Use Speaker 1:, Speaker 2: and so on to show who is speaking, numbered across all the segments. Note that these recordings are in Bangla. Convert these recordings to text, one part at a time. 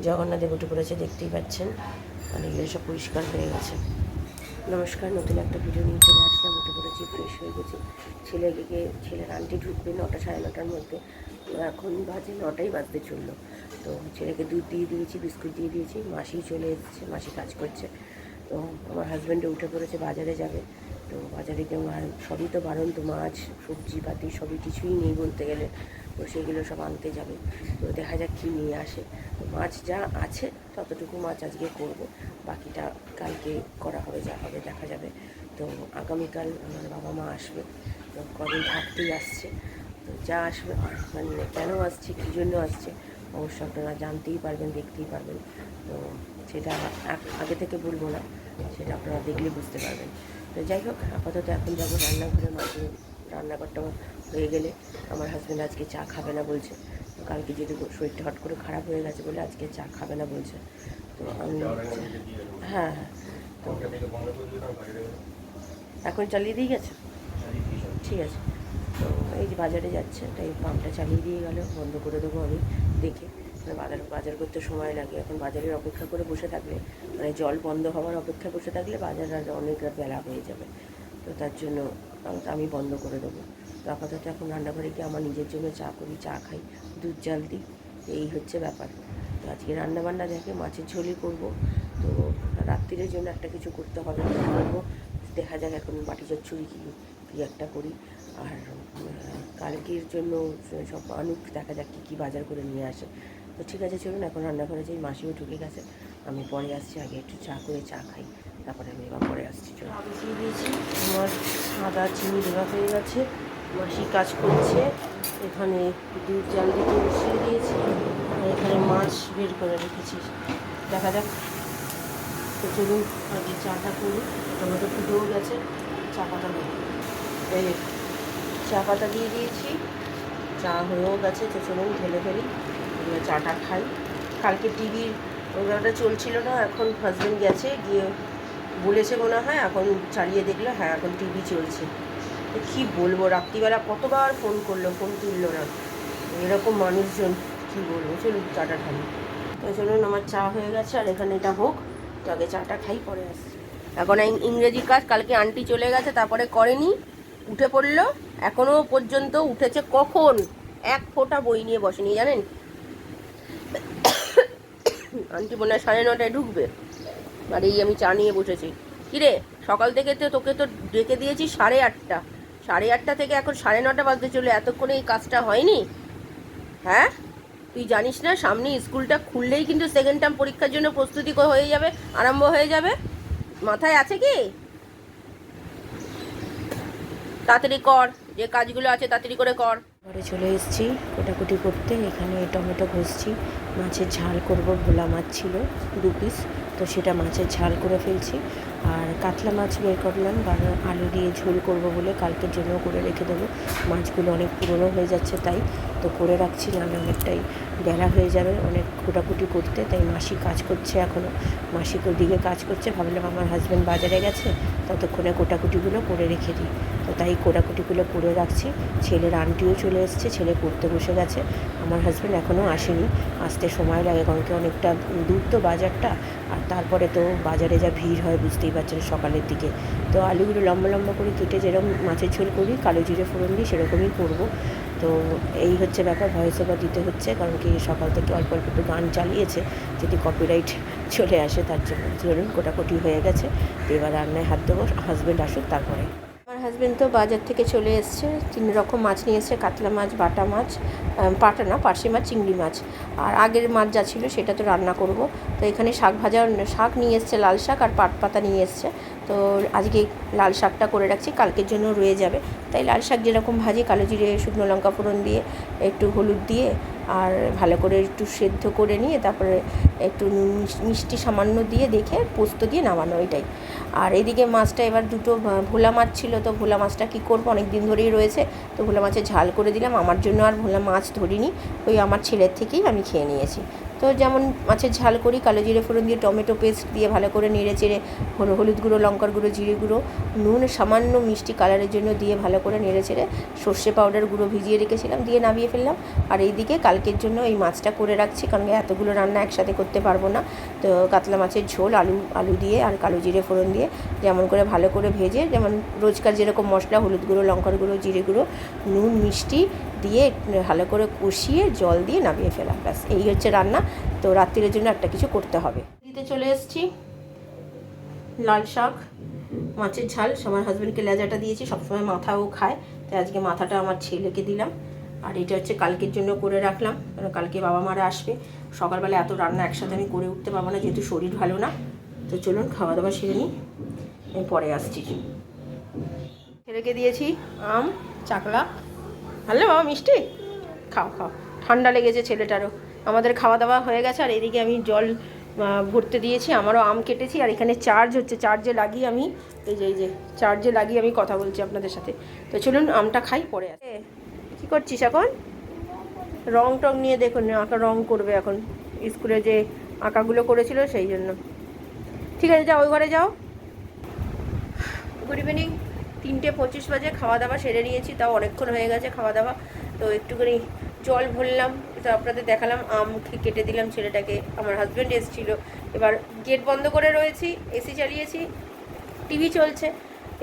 Speaker 1: জগন্নাথদেব উঠে পড়েছে, দেখতেই পাচ্ছেন। আর এগুলো সব পরিষ্কার হয়ে গেছে। নমস্কার, নতুন একটা ভিডিও নিয়ে চলে আসলাম। উঠে পড়েছি, ফ্রেশ হয়ে গেছি। ছেলের আন্টি ঢুকবে 9টা সাড়ে 9টার মধ্যে। তো এখন বাজে 9টাই বাজতে চললো। তো ছেলেকে দুধ দিয়ে দিয়েছি, বিস্কুট দিয়ে দিয়েছি। মাসি চলে এসেছে, মাসি কাজ করছে। তো আমার হাজব্যান্ডও উঠে পড়েছে, বাজারে যাবে। তো বাজারে গিয়ে সবই তো বারণ, তো মাছ সবজি পাতি সবই কিছুই নেই বলতে গেলে। তো সেগুলো সব আনতে যাবে। তো দেখা যাক কী নিয়ে আসে। তো মাছ যা আছে ততটুকু মাছ আজকে করব, বাকিটা কালকে করা হবে, যা হবে দেখা যাবে। তো আগামীকাল আমার বাবা মা আসবে। তো কদিন থাকতেই আসছে। তো যা আসবে, মানে কেন আসছে, কী জন্য আসছে, অবশ্য আপনারা জানতেই পারবেন, দেখতেই পারবেন। তো সেটা আগে থেকে বলবো না, সেটা আপনারা দেখলে বুঝতে পারবেন। তো যাই হোক, আপাতত এখন যাবো রান্নাঘরে। মাঝে রান্নাঘরটা হয়ে গেলে, আমার হাজব্যান্ড আজকে চা খাবে না বলছে। কালকে যদি শরীরটা হট করে খারাপ হয়ে গেছে বলে আজকে চা খাবে না বলছে। তো আমি হ্যাঁ হ্যাঁ, তো এখন চালিয়ে দিয়ে গেছে, ঠিক আছে। তো এই যে বাজারে যাচ্ছে, তাই পাম্পটা চালিয়ে দিয়ে গেল, বন্ধ করে দেবো আমি দেখে। বাজার করতে সময় লাগে, এখন বাজারের অপেক্ষা করে বসে থাকলে, মানে জল বন্ধ হওয়ার অপেক্ষা বসে থাকলে বাজার আর অনেক বেলা হয়ে যাবে। তো তার জন্য আমি বন্ধ করে দেবো। তো আপাতত এখন রান্নাঘরে গিয়ে আমার নিজের জন্য চা করি, চা খাই, দুধ জাল দিই, এই হচ্ছে ব্যাপার। তো আজকে রান্নাবান্না দেখে মাছের ঝোলই করবো। তো রাত্রিরের জন্য একটা কিছু করতে হবে, করবো। দেখা যাক এখন বাটি চচ্চড়ি কী একটা করি। আর কালকের জন্য সব আনুক, দেখা যাক কী বাজার করে নিয়ে আসে। তো ঠিক আছে, চলুন এখন রান্নাঘরে যাই। মাসিও ঢুকে গেছে, আমি পরে আসছি। আগে একটু চা করে চা খাই, তারপরে আমি এবার পরে আসছি। চলো, বসিয়ে দিয়েছি, আমার আদা চিনি দেওয়া হয়ে গেছে। মাসি কাজ করছে, এখানে দুধ জাল দিতে বসিয়ে দিয়েছি, আর এখানে মাছ বের করে রেখেছি। দেখা যাক। তো চলুন আগে চাটা করি। টমেটো ফুটেও গেছে, চা পাতা নেই, এই চা পাতা দিয়ে দিয়েছি, চা হয়েও গেছে। তো চলুন ঢেলে ফেলি, চাটা খাই। কালকে টিভির ওটা চলছিল না, এখন হাজব্যান্ড গেছে, গিয়ে বলেছে মনে হয়, এখন চালিয়ে দেখলো, হ্যাঁ এখন টিভি চলছে। তো কী বলবো, রাত্রিবেলা কতবার ফোন করলো, ফোন তুললো না। এরকম মানুষজন, কী বলবো। চলুন চাটা খাই। তো চলুন, আমার চা হয়ে গেছে, আর এখানে এটা হোক। তো আগে চাটা খাই, পরে আসছি। এখন ইংরেজি কাজ কালকে আন্টি চলে গেছে, তারপরে করেনি, উঠে পড়লো। এখনও পর্যন্ত উঠেছে কখন, এক ফোঁটা বই নিয়ে বসেনি, জানেন। আন্টি মনে হয় 9:30টায় ঢুকবে, আর এই আমি চা নিয়ে বসেছি। কিরে, সকাল থেকে তো তোকে তো ডেকে দিয়েছি 8:30, 8:30 থেকে এখন 9:30 বাজতে চলে, এতক্ষণে এই কাজটা হয়নি? হ্যাঁ, তুই জানিস না সামনে স্কুলটা খুললেই কিন্তু সেকেন্ড টার্ম পরীক্ষার জন্য প্রস্তুতি হয়ে যাবে, আরম্ভ হয়ে যাবে? মাথায় আছে কি? তাড়াতাড়ি কর, যে কাজগুলো আছে তাড়াতাড়ি করে কর। ঘরে চলে এসেছি কোটাকুটি করতে। এখানে টমেটো ঘষছি, মাছের ঝাল করব। ভোলা মাছ ছিল 2 পিস, তো সেটা মাছের ঝাল করে ফেলছি। আর কাতলা মাছ বের করলাম, আলু দিয়ে ঝোল করব বলে, কালকের জন্য করে রেখে দেবো। মাছগুলো অনেক পুরনো হয়ে যাচ্ছে, তাই তো করে রাখছি, নাহলে অনেকটাই বেলা হয়ে যাবে অনেক কোটাকুটি করতে। তাই মাসি কাজ করছে এখনও, মাসি ওদিকে কাজ করছে। ভাবলাম আমার হাজব্যান্ড বাজারে গেছে, ততক্ষণে কোটাকুটিগুলো করে রেখে দিই। তো তাই কোটাকুটিগুলো করে রাখছি। ছেলের আন্টিও চলে এসেছে, ছেলে পড়তে বসে গেছে। আমার হাজব্যান্ড এখনও আসেনি, আসতে সময় লাগে, কারণ কি অনেকটা দূর তো বাজারটা। আর তারপরে তো বাজারে যা ভিড় হয় বুঝতেই পারছেন সকালের দিকে। তো আলুগুলো লম্বা লম্বা করে কেটে যেরকম মাছের ঝোল করি, কালো জিরে ফোড়ন দিই, সেরকমই করব। তো এই হচ্ছে ব্যাপার, ভয়েস ওভার দিতে হচ্ছে, কারণ কি সকাল থেকে অল্প অল্প একটু গান চালিয়েছে, যদি কপিরাইট চলে আসে তার জন্য। ধরুন কোটাকুটি হয়ে গেছে, তো এবার রান্নায় হাত দেবো, হাজব্যান্ড আসুক তারপরে। আমার হাজব্যান্ড তো বাজার থেকে চলে এসছে, 3 রকম মাছ নিয়ে এসছে, কাতলা মাছ, বাটা মাছ, পাটা না পার্শে মাছ, চিংড়ি মাছ। আর আগের মাছ যা ছিল সেটা তো রান্না করব। তো এখানে শাক নিয়ে এসছে, লাল শাক আর পাট পাতা নিয়ে এসছে। তো আজকে লাল শাকটা করে রাখছি, কালকের জন্য রয়ে যাবে। তাই লাল শাক যেরকম ভাজি, কালো জিরে শুকনো লঙ্কা ফোড়ন দিয়ে, একটু হলুদ দিয়ে, আর ভালো করে একটু সেদ্ধ করে নিয়ে, তারপরে একটু মিষ্টি সামান্য দিয়ে, দেখে পোস্ত দিয়ে নামানো, এটাই। আর এদিকে মাছটা এবার 2টো ভোলা মাছ ছিল, তো ভোলা মাছটা কী করবো, অনেক দিন ধরেই রয়েছে, তো ভোলা মাছের ঝাল করে দিলাম। আমার জন্য আর ভোলা মাছ ধরিনি, ওই আমার ছেলের থেকেই আমি খেয়ে নিয়েছি। তো যেমন মাছের ঝাল করি, কালো জিরে ফোড়ন দিয়ে টমেটো পেস্ট দিয়ে ভালো করে নেড়ে চেড়ে হলুদ গুঁড়ো, লঙ্কার গুঁড়ো, জিরে গুঁড়ো, নুন, সামান্য মিষ্টি কালারের জন্য দিয়ে ভালো করে নেড়ে চেড়ে সর্ষে পাউডার গুঁড়ো ভিজিয়ে রেখেছিলাম, দিয়ে নামিয়ে ফেললাম। আর এইদিকে কালকের জন্য এই মাছটা করে রাখছি, কারণ এতগুলো রান্না একসাথে করতে পারবো না। তো কাতলা মাছের ঝোল আলু দিয়ে আর কালো জিরে ফোড়ন দিয়ে যেমন করে ভালো করে ভেজে, যেমন রোজকার যেরকম মশলা হলুদ গুঁড়ো, লঙ্কার গুঁড়ো, জিরে গুঁড়ো, নুন, মিষ্টি দিয়ে ভালো করে কষিয়ে জল দিয়ে নামিয়ে ফেলা, ব্যাস এই হচ্ছে রান্না। তো রাত্রির জন্য একটা কিছু করতে হবে। দিতে চলে এসেছি লাল শাক, মাছের ঝাল, আমার হাজব্যান্ডকে লেজাটা দিয়েছি, সবসময় মাথাও খায়, তাই আজকে মাথাটা আমার ছেলেকে দিলাম। আর এটা হচ্ছে কালকের জন্য করে রাখলাম, কারণ কালকে বাবা মারা আসবে। সকালবেলা এত রান্না একসাথে আমি করে উঠতে পারবো না, যেহেতু শরীর ভালো না। তো চলুন খাওয়া দাওয়া সেরে নিই, আমি পরে আসছি। ছেলেকে দিয়েছি আম, চাকলা। ভালো বাবা, মিষ্টি খাও খাও, ঠান্ডা লেগেছে ছেলেটারও। আমাদের খাওয়া দাওয়া হয়ে গেছে, আর এদিকে আমি জল ভরতে দিয়েছি, আমারও আম কেটেছি। আর এখানে চার্জ হচ্ছে, চার্জে লাগিয়ে আমি এই যে চার্জে লাগিয়ে আমি কথা বলছি আপনাদের সাথে। তো চলুন আমটা খাই, পরে আসে। কী করছিস এখন? রং টং নিয়ে দেখুন, আঁকা রং করবে এখন, স্কুলে যে আঁকাগুলো করেছিল সেই জন্য। ঠিক আছে, যাও ওই ঘরে যাও। গুড ইভিনিং, 3:25 বাজে, খাওয়া দাওয়া সেরে নিয়েছি, তাও অনেকক্ষণ হয়ে গেছে খাওয়া দাওয়া। তো একটুখানি জল ভরলাম, তো আপনাদের দেখালাম, আম কেটে দিলাম ছেলেটাকে। আমার হাজব্যান্ড এসেছিলো, এবার গেট বন্ধ করে রয়েছি, এসি চালিয়েছি, টিভি চলছে,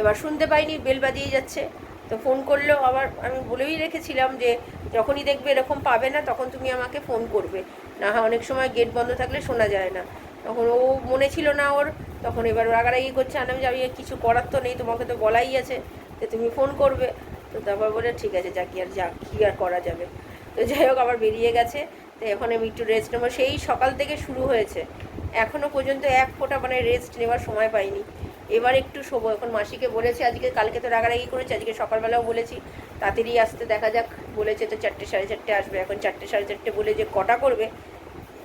Speaker 1: এবার শুনতে পাইনি, বেল বাজিয়ে যাচ্ছে। তো ফোন করলো আবার, আমি বলেই রেখেছিলাম যে যখনই দেখবে এরকম পাবে না তখন তুমি আমাকে ফোন করবে, না হয় অনেক সময় গেট বন্ধ থাকলে শোনা যায় না। তখন ও মনে ছিল না ওর, তখন এবার রাগারাগি করছে, আমি যাবি কিছু করার তো নেই, তোমাকে তো বলাই আছে যে তুমি ফোন করবে। তো তারপর বলে ঠিক আছে, কী আর করা যাবে। তো যাই হোক, আবার বেরিয়ে গেছে। তো এখন আমি একটু রেস্ট নেবো, সেই সকাল থেকে শুরু হয়েছে, এখনও পর্যন্ত এক ফোঁটা মানে রেস্ট নেওয়ার সময় পাইনি। এবার একটু শোবো, এখন মাসিকে বলেছি আজকে, কালকে তো রাগারাগি করেছি, আজকে সকালবেলাও বলেছি তাড়াতাড়ি আসতে, দেখা যাক, বলেছে তো 4টে সাড়ে 4টে আসবে, এখন 4টে সাড়ে 4টে বলে যে কটা করবে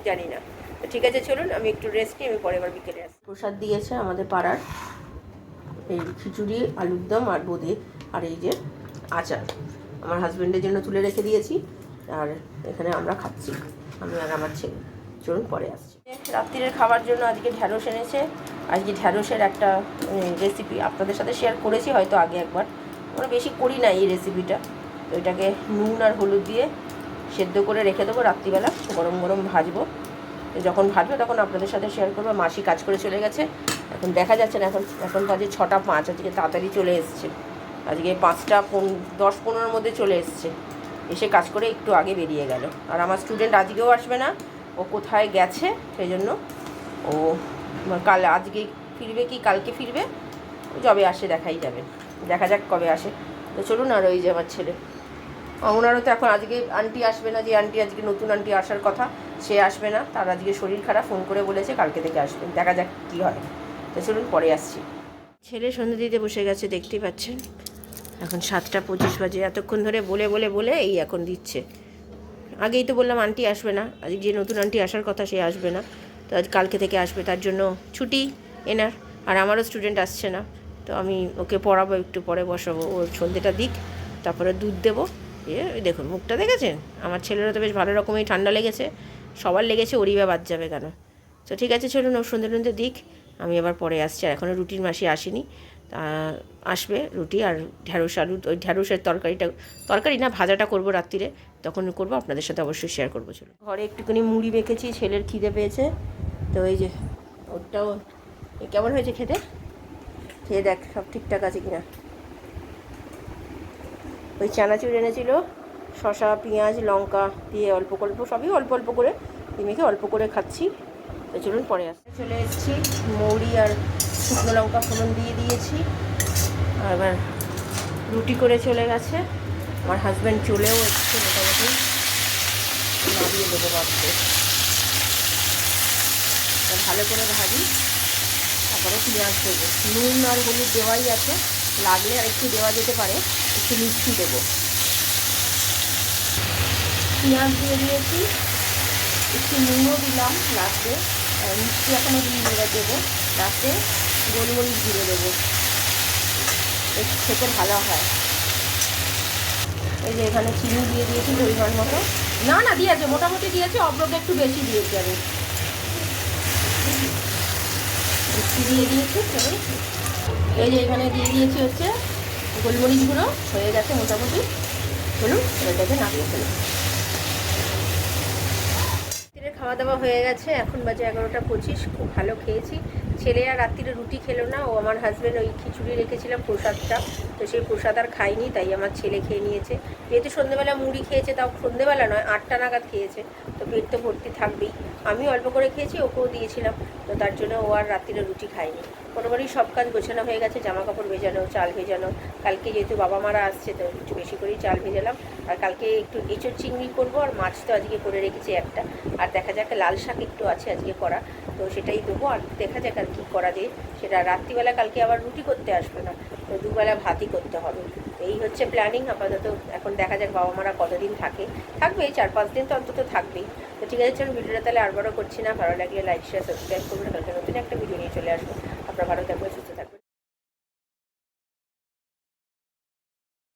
Speaker 1: জানি না। তো ঠিক আছে, চলুন আমি একটু রেস্ট নিই, আমি পরে এবার বিকেলে আসি। প্রসাদ দিয়েছে আমাদের পাড়ার, এই খিচুড়ি, আলুর দম আর বোঁদে, আর এই যে আচার আমার হাজব্যান্ডের জন্য তুলে রেখে দিয়েছি, আর এখানে আমরা খাচ্ছি, আমি আর আমার ছেলে। চলুন পরে আসছি। রাত্রিরের খাবার জন্য আজকে ঢ্যাঁড়স এনেছে। আজকে ঢ্যাঁড়সের একটা রেসিপি আপনাদের সাথে শেয়ার করেছি হয়তো আগে একবার, আমরা বেশি করি না এই রেসিপিটা। তো এটাকে নুন আর হলুদ দিয়ে সেদ্ধ করে রেখে দেবো, রাত্রিবেলা গরম গরম ভাজবো, যখন ভাজবো তখন আপনাদের সাথে শেয়ার করবো। মাসি কাজ করে চলে গেছে, এখন দেখা যাচ্ছে না, এখন বাজে 6টা 5, আজকে তাড়াতাড়ি চলে এসছে, আজকে 5টা 10-15 মধ্যে চলে এসছে, এসে কাজ করে একটু আগে বেরিয়ে গেল। আর আমার স্টুডেন্ট আজকেও আসবে না, ও কোথায় গেছে সেই জন্য ও আজকে ফিরবে কি কালকে ফিরবে, যবে আসে দেখাই যাবে, দেখা যাক কবে আসে। তো চলুন। আর ওই যে আমার ছেলে, ওনারও তো এখন আজকে আন্টি আসবে না, যে আন্টি আজকে নতুন আন্টি আসার কথা সে আসবে না, তার আজকে শরীর খারাপ, ফোন করে বলেছে কালকে থেকে আসবেন, দেখা যাক কী হয়। তো চলুন পরে আসছি। ছেলে সন্ধ্যে দিতে বসে গেছে, দেখতেই পাচ্ছেন, এখন 7টা 25 বাজে, এতক্ষণ ধরে বলে এই এখন দিচ্ছে। আগেই তো বললাম আন্টি আসবে না, আজকে যে নতুন আন্টি আসার কথা সে আসবে না, তো আজ কালকে থেকে আসবে, তার জন্য ছুটি এনার। আর আমারও স্টুডেন্ট আসছে না, তো আমি ওকে পড়াবো, একটু পরে বসাবো, ওর সন্ধ্যেটা দিক, তারপরে দুধ দেবো। দেখুন মুখটা দেখেছেন, আমার ছেলেরও তো বেশ ভালো রকমই ঠান্ডা লেগেছে, সবার লেগেছে, ওরই বা বাদ যাবে কেন। তো ঠিক আছে, চলুন ওর সন্ধ্যে দিক, আমি আবার পরে আসছি। আর এখনও রুটির মাসি আসেনি, আসবে, রুটি আর ঢ্যাঁড়স আলু, ওই ঢ্যাঁড়সের তরকারি না ভাজাটা করবো রাত্রিরে, তখন করবো, আপনাদের সাথে অবশ্যই শেয়ার করবো। চলো, ঘরে একটুখানি মুড়ি মেখেছি, ছেলের খিদে পেয়েছে, তো এই যে ওটাও কেমন হয়েছে খেতে, খেয়ে দেখ সব ঠিকঠাক আছে কিনা। ওই চানাচুর এনেছিল, শসা, পেঁয়াজ, লঙ্কা দিয়ে অল্প সবই অল্প অল্প করে মেখে অল্প করে খাচ্ছি। তো চলুন পরে আসতে চলে এসেছি, মৌরি আর শুকনো লঙ্কা ফোড়ন দিয়ে দিয়েছি, আর এবার রুটি করে চলে গেছে। আমার হাজব্যান্ড চলেও এসছে, মোটামুটি নামিয়ে দেবো ভাবতে, ভালো করে ভাজি, তারপরে পেঁয়াজ দেবো, নুন আর হলুদ দেওয়াই আছে, লাগলে আর একটু দেওয়া যেতে পারে, একটু মিষ্টি দেবো। পেঁয়াজ দিয়ে দিয়েছি, একটু নুনও দিলাম লাস্টে, মিষ্টি এখনও দেবো লাস্টে, গোলমরিচ জিরে দেবো, একটু খেতে ভালো হয়। এই যে এখানে চিনি দিয়ে দিয়েছি পরিমাণ মতো,
Speaker 2: না না দিয়েছে, মোটামুটি দিয়েছে, অব্রকে একটু বেশি দিয়েছি আমি, একটু দিয়ে দিয়েছি। এই যে এখানে দিয়ে দিয়েছি হচ্ছে গোলমরিচ গুঁড়ো, হয়ে গেছে মোটামুটি। বলুন এটাকে নামিয়ে ফেলুন। রাত্রিরে খাওয়া দাওয়া হয়ে গেছে, এখন বাজে 11টা 25। খুব ভালো খেয়েছি। ছেলে আর রাত্রিরে রুটি খেলো না, ও আমার হাজব্যান্ড ওই খিচুড়ি রেখেছিলাম প্রসাদটা, তো সেই প্রসাদ আর খাইনি, তাই আমার ছেলে খেয়ে নিয়েছে। যেহেতু সন্ধ্যেবেলা মুড়ি খেয়েছে, তাও সন্ধ্যেবেলা নয় 8টা নাগাদ খেয়েছে, তো পেট তো ভর্তি থাকবেই। আমি অল্প করে খেয়েছি, ওকেও দিয়েছিলাম, তো তার জন্য ও আর রাত্রিরে রুটি খায়নি। কোনোবারই সব কাজ গোছানো হয়ে গেছে, জামা কাপড় ভেজানো, চাল ভেজানো। কালকে যেহেতু বাবা মারা আসছে, তো একটু বেশি করেই চাল ভেজালাম। আর কালকে একটু এঁচোড় চিংড়ি করবো, আর মাছ তো আজকে করে রেখেছি একটা, আর দেখা যাক লাল শাক একটু আছে আজকে করা, তো সেটাই দেবো। আর দেখা যাক আর কী করা যায় সেটা। রাত্রিবেলা কালকে আবার রুটি করতে আসবে না, তো দুবেলা ভাতই করতে হবে। এই হচ্ছে প্ল্যানিং আপাতত। এখন দেখা যাক বাবা মারা কতদিন থাকবে 4-5 দিন তো অন্তত থাকবেই। তো ঠিক আছে, চলুন ভিডিওটা তাহলে আর বড় করছি না। ভালো লাগলে লাইক শেয়ার সাবস্ক্রাইব করবেন। কালকে নতুন একটা ভিডিও নিয়ে চলে আসবো। আপনারা ভালো থাকবেন, সুস্থ থাকবেন।